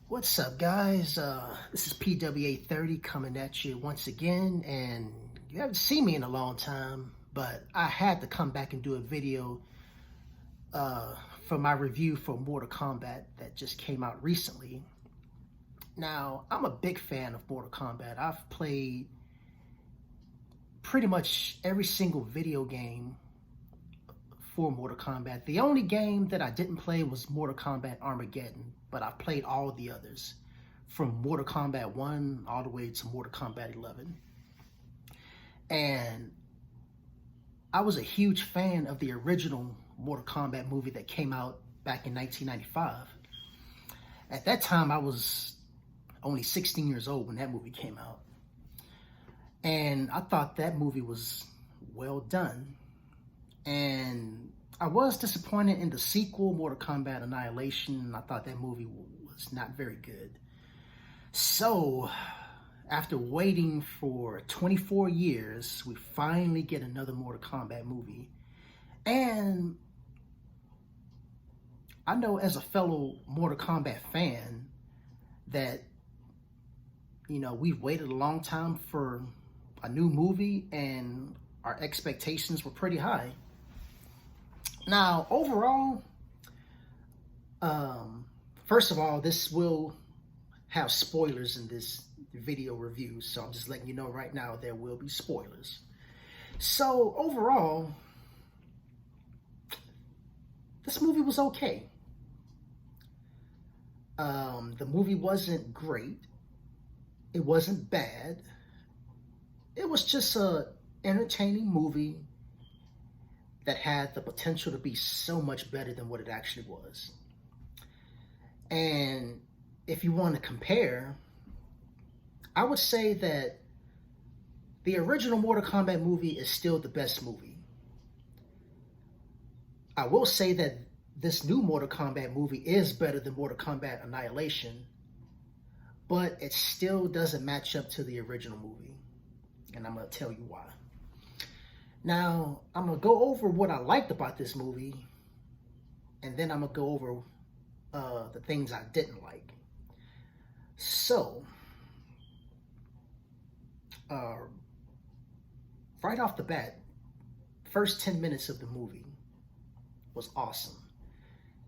What's up, guys? This is PWA30 coming at you once again, and you haven't seen me in a long time, but I had to come back and do a video for my review for Mortal Kombat that just came out recently. Now, I'm a big fan of Mortal Kombat. I've played pretty much every single video game for Mortal Kombat. The only game that I didn't play was Mortal Kombat Armageddon, but I've played all the others from Mortal Kombat 1 all the way to Mortal Kombat 11. And I was a huge fan of the original Mortal Kombat movie that came out back in 1995. At that time, I was only 16 years old when that movie came out. And I thought that movie was well done. And I was disappointed in the sequel, Mortal Kombat Annihilation. I thought that movie was not very good. So, after waiting for 24 years, we finally get another Mortal Kombat movie. And I know as a fellow Mortal Kombat fan that, we've waited a long time for a new movie and our expectations were pretty high. Now, overall, first of all, this will have spoilers in this video review, so I'm just letting you know right now there will be spoilers. So, overall, this movie was okay. The movie wasn't great. It wasn't bad. It was just an entertaining movie that had the potential to be so much better than what it actually was. And if you want to compare, I would say that the original Mortal Kombat movie is still the best movie. I will say that this new Mortal Kombat movie is better than Mortal Kombat Annihilation, but it still doesn't match up to the original movie. And I'm going to tell you why. Now, I'm going to go over what I liked about this movie, and then I'm going to go over the things I didn't like. So, right off the bat, first 10 minutes of the movie was awesome.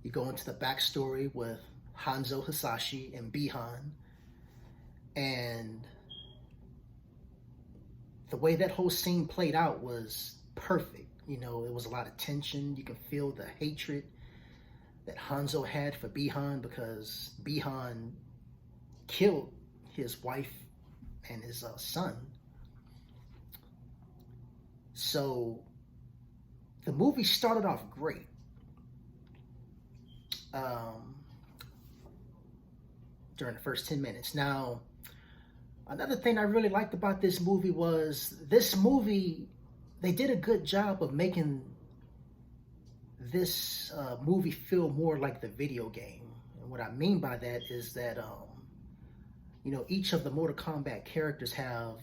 You go into the backstory with Hanzo Hasashi and Bihan, and the way that whole scene played out was perfect. It was a lot of tension. You can feel the hatred that Hanzo had for Bihan because Bihan killed his wife and his son. So the movie started off great. During the first 10 minutes. Now, another thing I really liked about this movie was they did a good job of making this movie feel more like the video game. And what I mean by that is that, each of the Mortal Kombat characters have,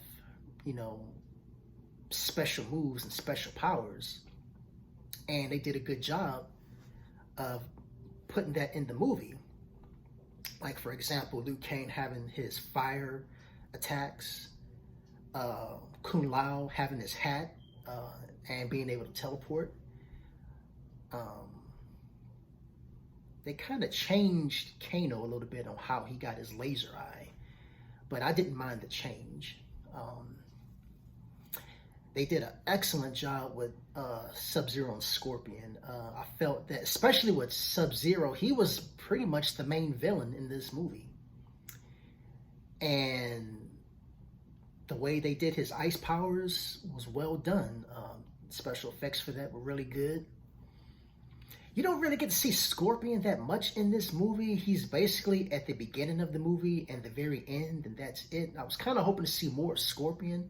special moves and special powers. And they did a good job of putting that in the movie. Like, for example, Liu Kang having his fire attacks, Kung Lao having his hat, and being able to teleport. They kind of changed Kano a little bit on how he got his laser eye, but I didn't mind the change. They did an excellent job with Sub-Zero and Scorpion. I felt that, especially with Sub-Zero, he was pretty much the main villain in this movie. And the way they did his ice powers was well done. Special effects for that were really good. You don't really get to see Scorpion that much in this movie. He's basically at the beginning of the movie and the very end, and that's it. I was kind of hoping to see more of Scorpion,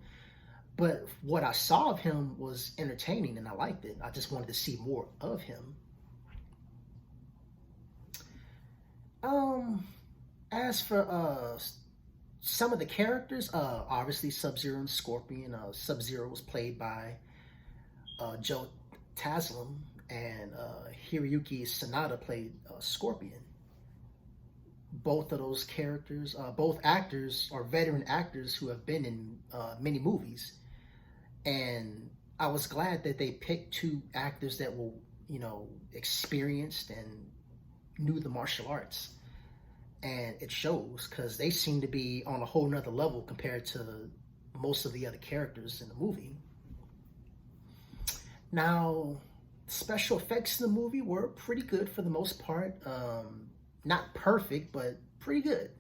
but what I saw of him was entertaining and I liked it. I just wanted to see more of him. As for some of the characters, obviously Sub-Zero and Scorpion. Sub-Zero was played by Joe Taslim, and Hiroyuki Sanada played Scorpion. both of those characters. Both actors are veteran actors who have been in many movies, and I was glad that they picked two actors that were, experienced and knew the martial arts. And it shows, because they seem to be on a whole nother level compared to most of the other characters in the movie. Now, special effects in the movie were pretty good for the most part. Not perfect, but pretty good.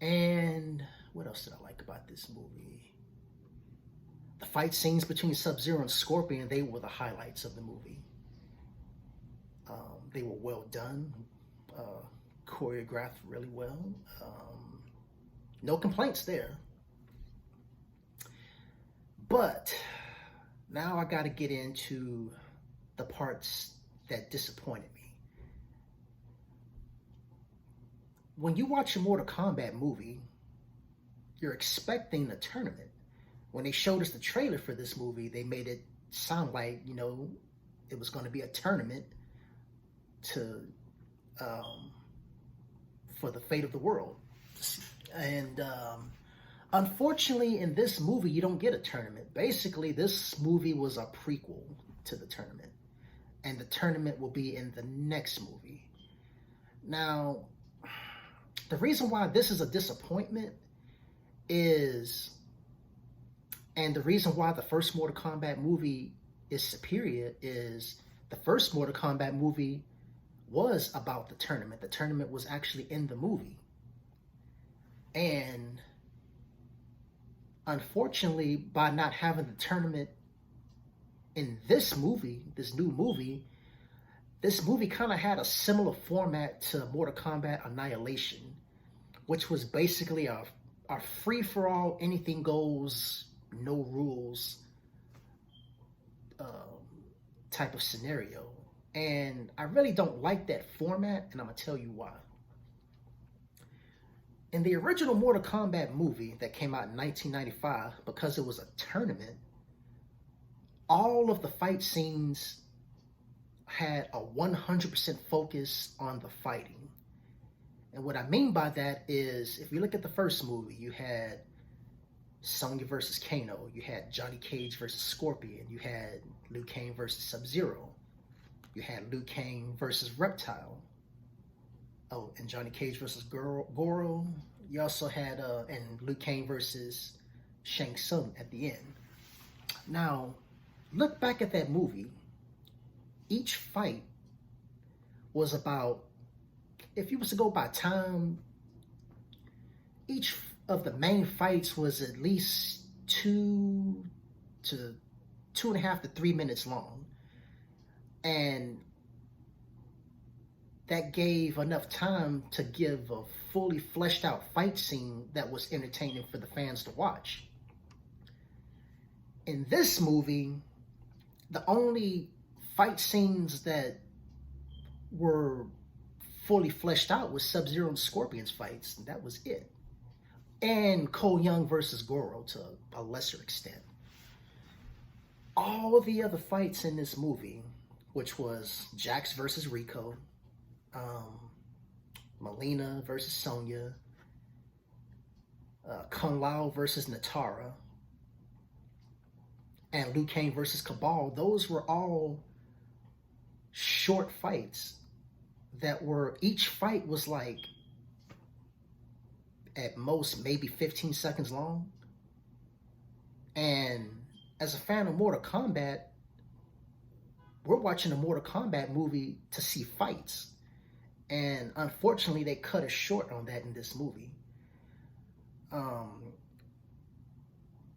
And what else did I like about this movie? The fight scenes between Sub-Zero and Scorpion, they were the highlights of the movie. They were well done, choreographed really well. No complaints there. But now I got to get into the parts that disappointed me. When you watch a Mortal Kombat movie, you're expecting a tournament. When they showed us the trailer for this movie, they made it sound like, it was going to be a tournament for the fate of the world. And unfortunately, in this movie, you don't get a tournament. Basically, this movie was a prequel to the tournament, and the tournament will be in the next movie. Now, the reason why this is a disappointment is, and the reason why the first Mortal Kombat movie is superior, is the first Mortal Kombat movie was about the tournament. The tournament was actually in the movie. And unfortunately, by not having the tournament in this movie, this new movie, this movie kind of had a similar format to Mortal Kombat Annihilation, which was basically a free-for-all, anything goes, no rules type of scenario. And I really don't like that format, and I'm going to tell you why. In the original Mortal Kombat movie that came out in 1995, because it was a tournament, all of the fight scenes had a 100% focus on the fighting. And what I mean by that is, if you look at the first movie, you had Sonya versus Kano, you had Johnny Cage versus Scorpion, you had Liu Kang versus Sub-Zero, you had Liu Kang versus Reptile, and Johnny Cage versus Goro. You also had and Liu Kang versus Shang Tsung at the end. Now, look back at that movie. Each fight was about, if you was to go by time, each of the main fights was at least 2 to 2.5 to 3 minutes long. And that gave enough time to give a fully fleshed out fight scene that was entertaining for the fans to watch. In this movie, the only fight scenes that were fully fleshed out was Sub-Zero and Scorpion's fights, and that was it. And Cole Young versus Goro to a lesser extent. All of the other fights in this movie, which was Jax versus Rico, Melina versus Sonya, Kung Lao versus Natara, and Liu Kang versus Cabal, those were all short fights that were, each fight was like at most maybe 15 seconds long. And as a fan of Mortal Kombat, we're watching a Mortal Kombat movie to see fights. And unfortunately, they cut us short on that in this movie.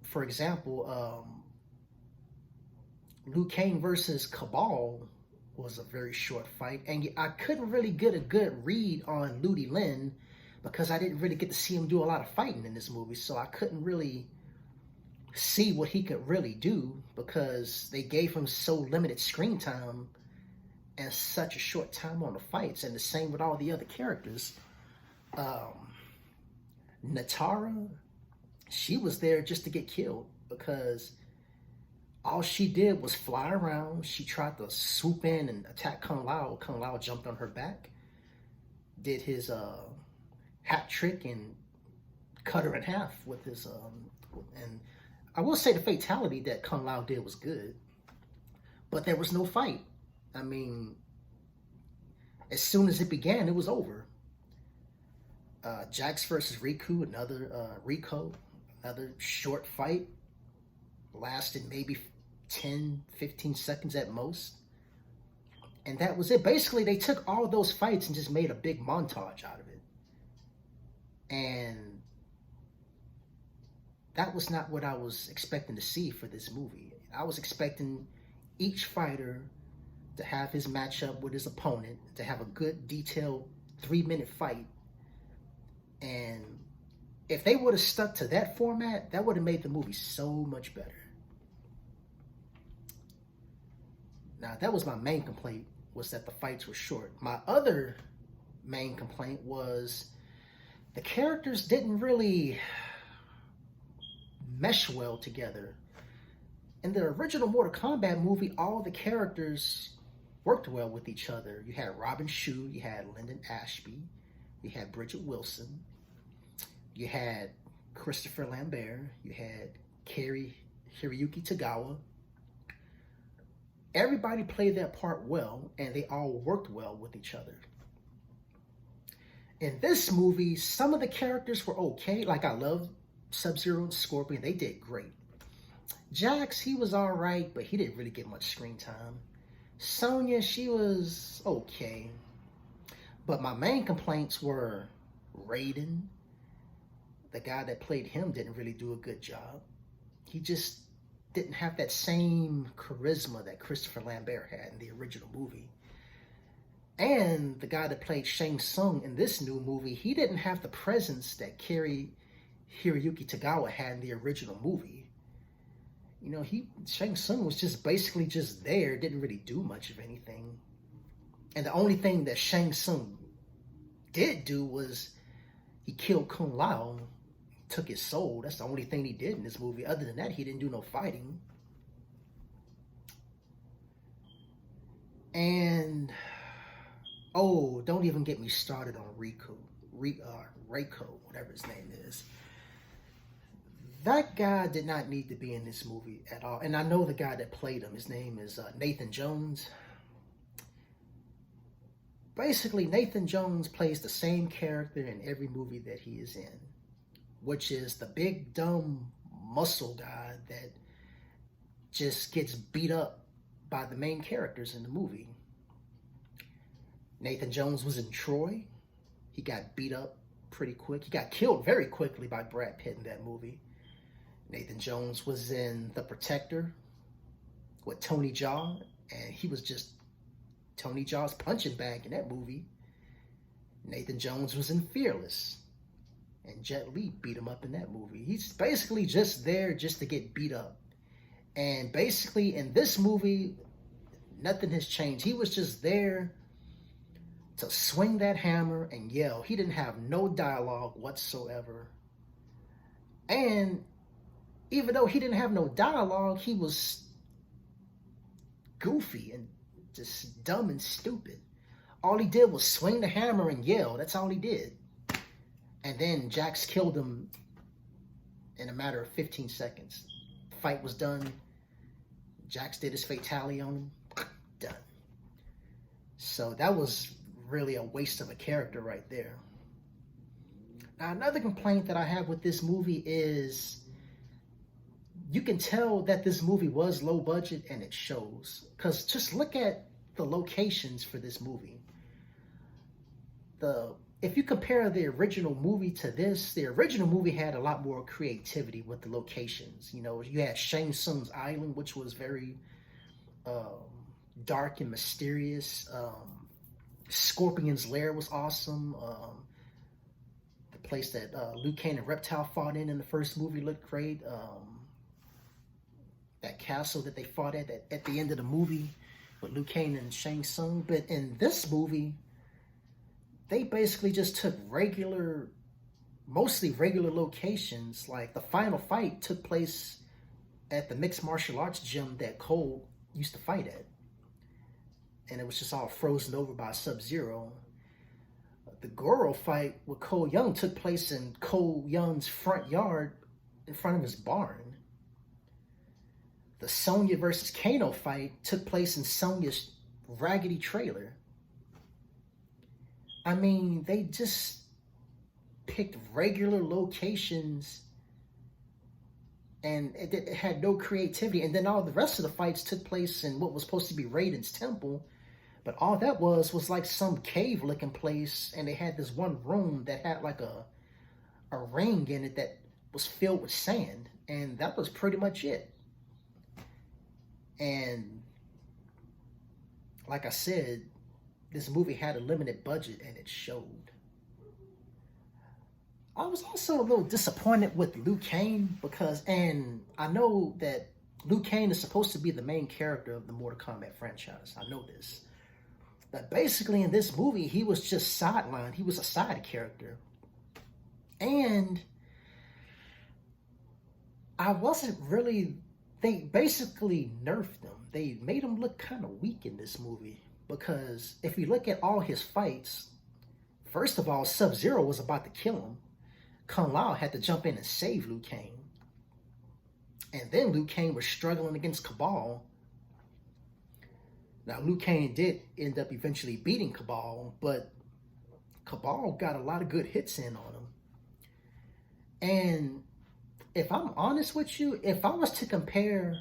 For example, Liu Kang versus Cabal was a very short fight. And I couldn't really get a good read on Ludi Lin because I didn't really get to see him do a lot of fighting in this movie. So I couldn't really see what he could really do because they gave him so limited screen time and such a short time on the fights. And the same with all the other characters. Natara, she was there just to get killed because All she did was fly around. She tried to swoop in and attack Kung Lao. Kung Lao jumped on her back, did his hat trick, and cut her in half with his and I will say the fatality that Kung Lao did was good, but there was no fight. I mean, as soon as it began, it was over. Jax versus Rico, another short fight, lasted maybe 10, 15 seconds at most. And that was it. Basically, they took all those fights and just made a big montage out of it. And that was not what I was expecting to see for this movie. I was expecting each fighter to have his matchup with his opponent, to have a good, detailed 3-minute fight. And if they would have stuck to that format, that would have made the movie so much better. Now, that was my main complaint, was that the fights were short. My other main complaint was the characters didn't really mesh well together. In the original Mortal Kombat movie, all the characters worked well with each other. You had Robin Shou, you had Lyndon Ashby, you had Bridget Wilson, you had Christopher Lambert, you had Hiroyuki Tagawa. Everybody played their part well, and they all worked well with each other. In this movie, some of the characters were okay. Like, I love Sub-Zero and Scorpion. They did great. Jax, he was all right, but he didn't really get much screen time. Sonya, she was okay. But my main complaints were Raiden. The guy that played him didn't really do a good job. He just didn't have that same charisma that Christopher Lambert had in the original movie. And the guy that played Shang Tsung in this new movie, he didn't have the presence that Hiroyuki Tagawa had in the original movie. You know, Shang Tsung was just basically just there, didn't really do much of anything. And the only thing that Shang Tsung did do was he killed Kung Lao, took his soul. That's the only thing he did in this movie. Other than that, he didn't do no fighting. And oh, don't even get me started on Reiko, whatever his name is. That guy did not need to be in this movie at all. And I know the guy that played him. His name is Nathan Jones. Basically, Nathan Jones plays the same character in every movie that he is in, which is the big, dumb muscle guy that just gets beat up by the main characters in the movie. Nathan Jones was in Troy. He got beat up pretty quick. He got killed very quickly by Brad Pitt in that movie. Nathan Jones was in The Protector with Tony Jaa, and he was just Tony Jaa's punching bag in that movie. Nathan Jones was in Fearless, and Jet Li beat him up in that movie. He's basically just there just to get beat up. And basically in this movie, nothing has changed. He was just there to swing that hammer and yell. He didn't have no dialogue whatsoever. And even though he didn't have no dialogue, he was goofy and just dumb and stupid. All he did was swing the hammer and yell. That's all he did. And then Jax killed him in a matter of 15 seconds. The fight was done. Jax did his fatality on him. Done. So that was really a waste of a character right there. Now, another complaint that I have with this movie is you can tell that this movie was low budget, and it shows. Because just look at the locations for this movie. If you compare the original movie to this, the original movie had a lot more creativity with the locations. You know, you had Shang Tsung's Island, which was very dark and mysterious. Scorpion's Lair was awesome. The place that Liu Kang and Reptile fought in the first movie looked great. That castle that they fought at the end of the movie with Liu Kang and Shang Tsung. But in this movie, they basically just took mostly regular locations. Like the final fight took place at the mixed martial arts gym that Cole used to fight at. And it was just all frozen over by Sub-Zero. The Goro fight with Cole Young took place in Cole Young's front yard in front of his barn. The Sonya versus Kano fight took place in Sonya's raggedy trailer. I mean, they just picked regular locations and it had no creativity. And then all the rest of the fights took place in what was supposed to be Raiden's temple. But all that was like some cave-looking place, and they had this one room that had like a ring in it that was filled with sand, and that was pretty much it. And like I said, this movie had a limited budget, and it showed. I was also a little disappointed with Liu Kang because, and I know that Liu Kang is supposed to be the main character of the Mortal Kombat franchise. I know this. But basically in this movie, he was just sidelined. He was a side character. And I wasn't really, they basically nerfed him. They made him look kind of weak in this movie. Because if you look at all his fights, first of all, Sub-Zero was about to kill him. Kung Lao had to jump in and save Liu Kang. And then Liu Kang was struggling against Cabal. Now, Liu Kang did end up eventually beating Cabal, but Cabal got a lot of good hits in on him. And if I'm honest with you, if I was to compare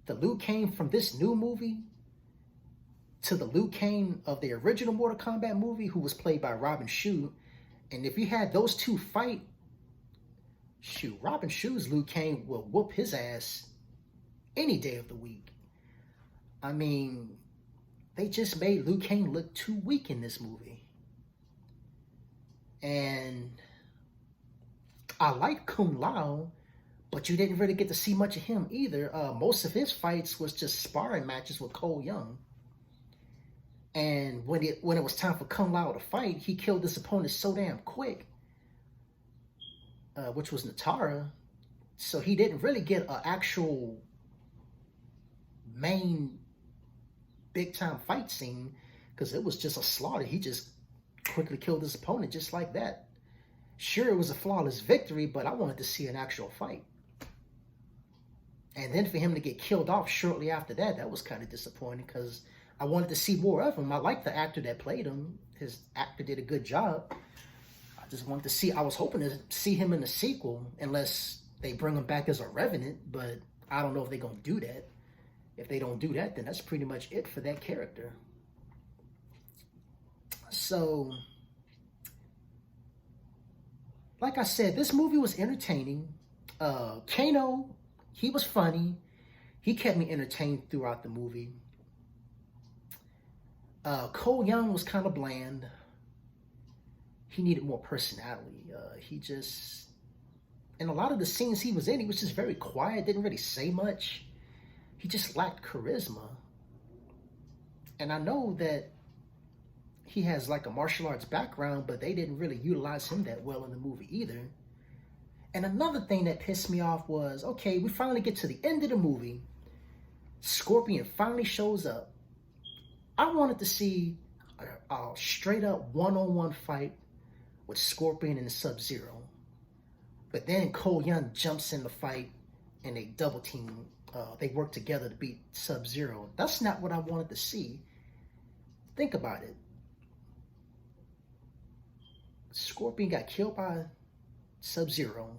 the Liu Kang from this new movie to the Liu Kang of the original Mortal Kombat movie, who was played by Robin Shou, and if you had those two fight, shoot, Robin Shou's Liu Kang will whoop his ass any day of the week. I mean, they just made Liu Kang look too weak in this movie. And I like Kung Lao, but you didn't really get to see much of him either. Most of his fights was just sparring matches with Cole Young. And when it was time for Kung Lao to fight, he killed his opponent so damn quick, which was Natara. So he didn't really get an actual main big-time fight scene because it was just a slaughter. He just quickly killed his opponent just like that. Sure, it was a flawless victory, but I wanted to see an actual fight. And then for him to get killed off shortly after that, that was kind of disappointing because I wanted to see more of him. I liked the actor that played him. His actor did a good job. I just wanted to see, I was hoping to see him in the sequel, unless they bring him back as a Revenant, but I don't know if they're going to do that. If they don't do that, then that's pretty much it for that character. So, like I said, this movie was entertaining. Kano, he was funny. He kept me entertained throughout the movie. Cole Young was kind of bland. He needed more personality. He just, in a lot of the scenes he was in, he was just very quiet, didn't really say much. He just lacked charisma. And I know that he has like a martial arts background, but they didn't really utilize him that well in the movie either. And another thing that pissed me off was, okay, we finally get to the end of the movie. Scorpion finally shows up. I wanted to see a straight up one-on-one fight with Scorpion and Sub-Zero. But then Cole Young jumps in the fight and they double team. They work together to beat Sub-Zero. That's not what I wanted to see. Think about it. Scorpion got killed by Sub-Zero.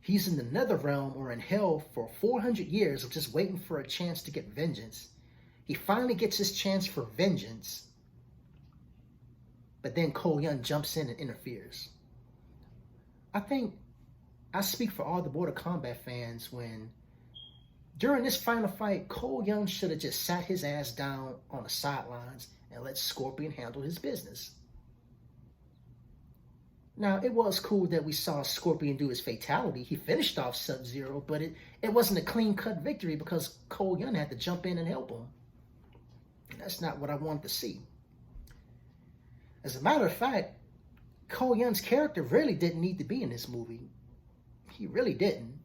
He's in the nether realm or in hell for 400 years of just waiting for a chance to get vengeance. He finally gets his chance for vengeance. But then Cole Young jumps in and interferes. I think I speak for all the Mortal Kombat fans when during this final fight, Cole Young should have just sat his ass down on the sidelines and let Scorpion handle his business. Now, it was cool that we saw Scorpion do his fatality. He finished off Sub-Zero, but it wasn't a clean-cut victory because Cole Young had to jump in and help him. And that's not what I wanted to see. As a matter of fact, Cole Young's character really didn't need to be in this movie. He really didn't.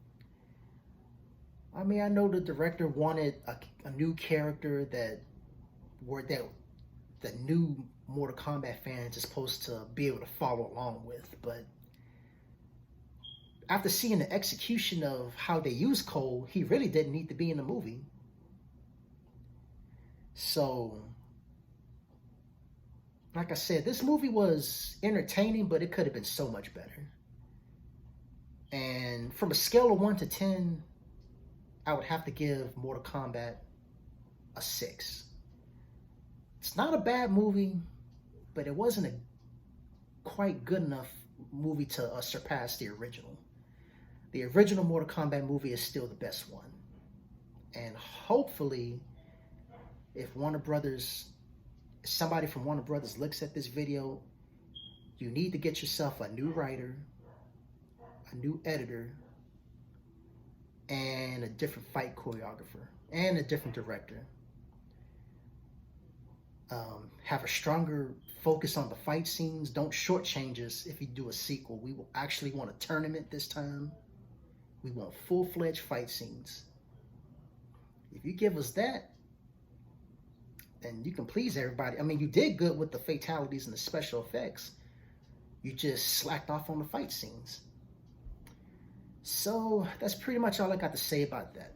I mean, I know the director wanted a new character that the new Mortal Kombat fans are supposed to be able to follow along with, but after seeing the execution of how they use Cole, he really didn't need to be in the movie. So, like I said, this movie was entertaining, but it could have been so much better. And from a scale of 1 to 10, I would have to give Mortal Kombat a 6. It's not a bad movie, but it wasn't a quite good enough movie to surpass the original. The original Mortal Kombat movie is still the best one. And hopefully, if somebody from Warner Brothers looks at this video, you need to get yourself a new writer, a new editor, and a different fight choreographer, and a different director. Have a stronger focus on the fight scenes. Don't shortchange us if you do a sequel. We will actually want a tournament this time. We want full-fledged fight scenes. If you give us that, then you can please everybody. I mean, you did good with the fatalities and the special effects. You just slacked off on the fight scenes. So that's pretty much all I got to say about that.